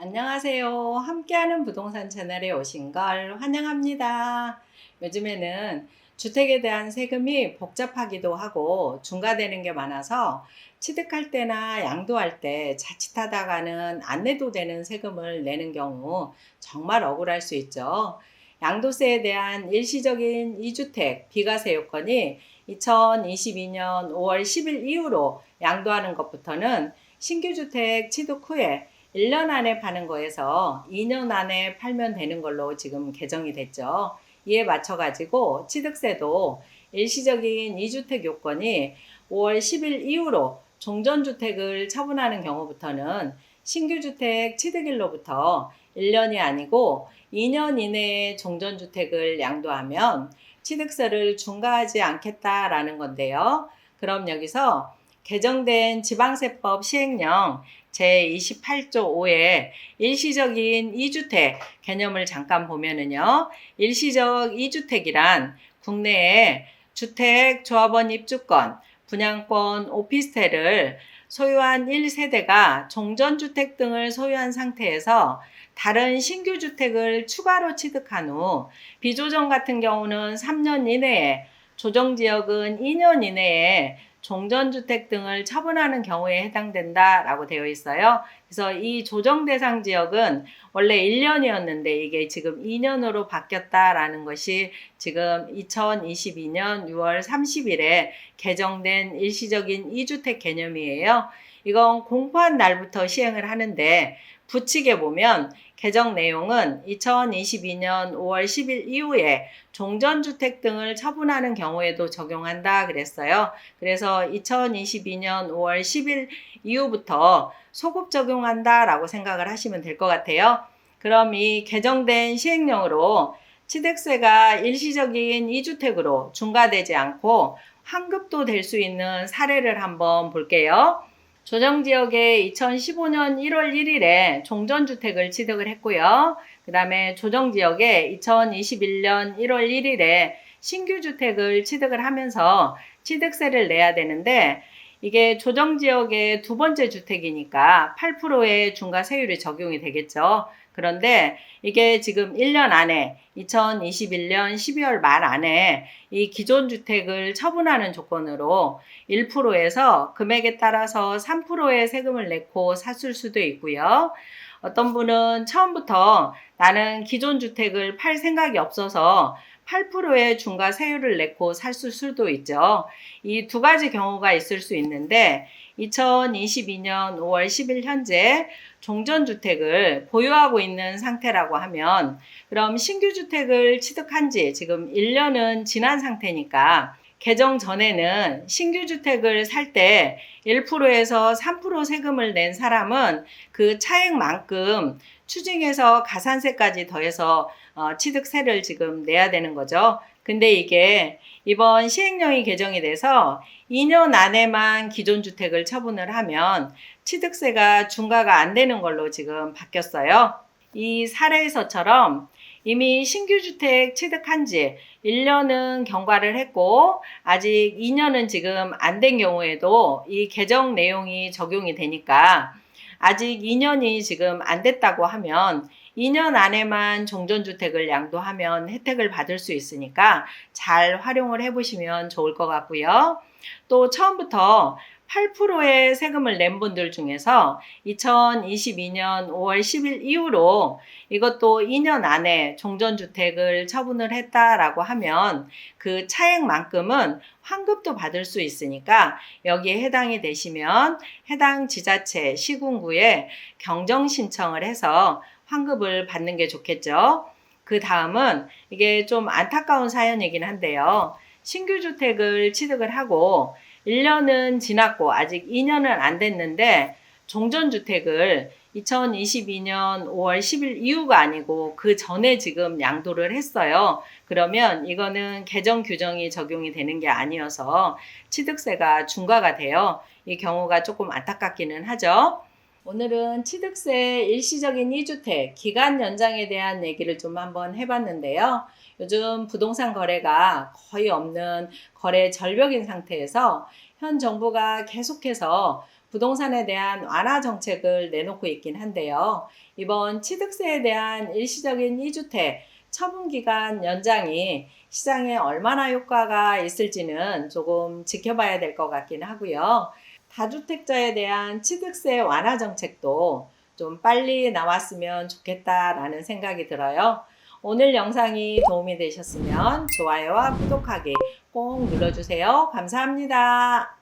안녕하세요. 함께하는 부동산 채널에 오신 걸 환영합니다. 요즘에는 주택에 대한 세금이 복잡하기도 하고 중과되는 게 많아서 취득할 때나 양도할 때 자칫하다가는 안 내도 되는 세금을 내는 경우 정말 억울할 수 있죠. 양도세에 대한 일시적인 2주택 비과세 요건이 2022년 5월 10일 이후로 양도하는 것부터는 신규 주택 취득 후에 1년 안에 파는 거에서 2년 안에 팔면 되는 걸로 지금 개정이 됐죠. 이에 맞춰 가지고 취득세도 일시적인 2주택 요건이 5월 10일 이후로 종전주택을 처분하는 경우부터는 신규 주택 취득일로부터 1년이 아니고 2년 이내에 종전주택을 양도하면 취득세를 중과하지 않겠다라는 건데요. 그럼 여기서 개정된 지방세법 시행령 제28조 5에 일시적인 2주택 개념을 잠깐 보면은요. 일시적 2주택이란 국내에 주택, 조합원 입주권, 분양권, 오피스텔을 소유한 1세대가 종전주택 등을 소유한 상태에서 다른 신규 주택을 추가로 취득한 후 비조정 같은 경우는 3년 이내에, 조정지역은 2년 이내에 종전주택 등을 처분하는 경우에 해당된다라고 되어 있어요. 그래서 이 조정 대상 지역은 원래 1년이었는데 이게 지금 2년으로 바뀌었다라는 것이 지금 2022년 6월 30일에 개정된 일시적인 2주택 개념이에요. 이건 공포한 날부터 시행을 하는데 붙이게 보면 개정 내용은 2022년 5월 10일 이후에 종전주택 등을 처분하는 경우에도 적용한다 그랬어요. 그래서 2022년 5월 10일 이후부터 소급 적용한다라고 생각을 하시면 될 것 같아요. 그럼 이 개정된 시행령으로 취득세가 일시적인 2주택으로 중과되지 않고 환급도 될 수 있는 사례를 한번 볼게요. 조정지역에 2015년 1월 1일에 종전주택을 취득을 했고요. 그 다음에 조정지역에 2021년 1월 1일에 신규주택을 취득을 하면서 취득세를 내야 되는데 이게 조정지역의 두 번째 주택이니까 8%의 중과세율이 적용이 되겠죠. 그런데 이게 지금 1년 안에 2021년 12월 말 안에 이 기존 주택을 처분하는 조건으로 1%에서 금액에 따라서 3%의 세금을 내고 샀을 수도 있고요. 어떤 분은 처음부터 나는 기존 주택을 팔 생각이 없어서 8%의 중과세율을 내고 샀을 수도 있죠. 이 두 가지 경우가 있을 수 있는데 2022년 5월 10일 현재 종전주택을 보유하고 있는 상태라고 하면 그럼 신규주택을 취득한 지 지금 1년은 지난 상태니까 개정 전에는 신규주택을 살 때 1%에서 3% 세금을 낸 사람은 그 차액만큼 추징해서 가산세까지 더해서 취득세를 지금 내야 되는 거죠. 근데 이게 이번 시행령이 개정이 돼서 2년 안에만 기존 주택을 처분을 하면 취득세가 중과가 안 되는 걸로 지금 바뀌었어요. 이 사례에서처럼 이미 신규 주택 취득한 지 1년은 경과를 했고 아직 2년은 지금 안 된 경우에도 이 개정 내용이 적용이 되니까 아직 2년이 지금 안 됐다고 하면 2년 안에만 종전주택을 양도하면 혜택을 받을 수 있으니까 잘 활용을 해보시면 좋을 것 같고요. 또 처음부터 8%의 세금을 낸 분들 중에서 2022년 5월 10일 이후로 이것도 2년 안에 종전주택을 처분을 했다라고 하면 그 차액만큼은 환급도 받을 수 있으니까 여기에 해당이 되시면 해당 지자체 시군구에 경정 신청을 해서 환급을 받는 게 좋겠죠. 그 다음은 이게 좀 안타까운 사연이긴 한데요. 신규 주택을 취득을 하고 1년은 지났고 아직 2년은 안 됐는데 종전주택을 2022년 5월 10일 이후가 아니고 그 전에 지금 양도를 했어요. 그러면 이거는 개정 규정이 적용이 되는 게 아니어서 취득세가 중과가 돼요. 이 경우가 조금 안타깝기는 하죠. 오늘은 취득세 일시적인 2주택 기간 연장에 대한 얘기를 좀 한번 해봤는데요. 요즘 부동산 거래가 거의 없는 거래 절벽인 상태에서 현 정부가 계속해서 부동산에 대한 완화 정책을 내놓고 있긴 한데요. 이번 취득세에 대한 일시적인 2주택 처분기간 연장이 시장에 얼마나 효과가 있을지는 조금 지켜봐야 될 것 같긴 하고요. 다주택자에 대한 취득세 완화 정책도 좀 빨리 나왔으면 좋겠다라는 생각이 들어요. 오늘 영상이 도움이 되셨으면 좋아요와 구독하기 꼭 눌러주세요. 감사합니다.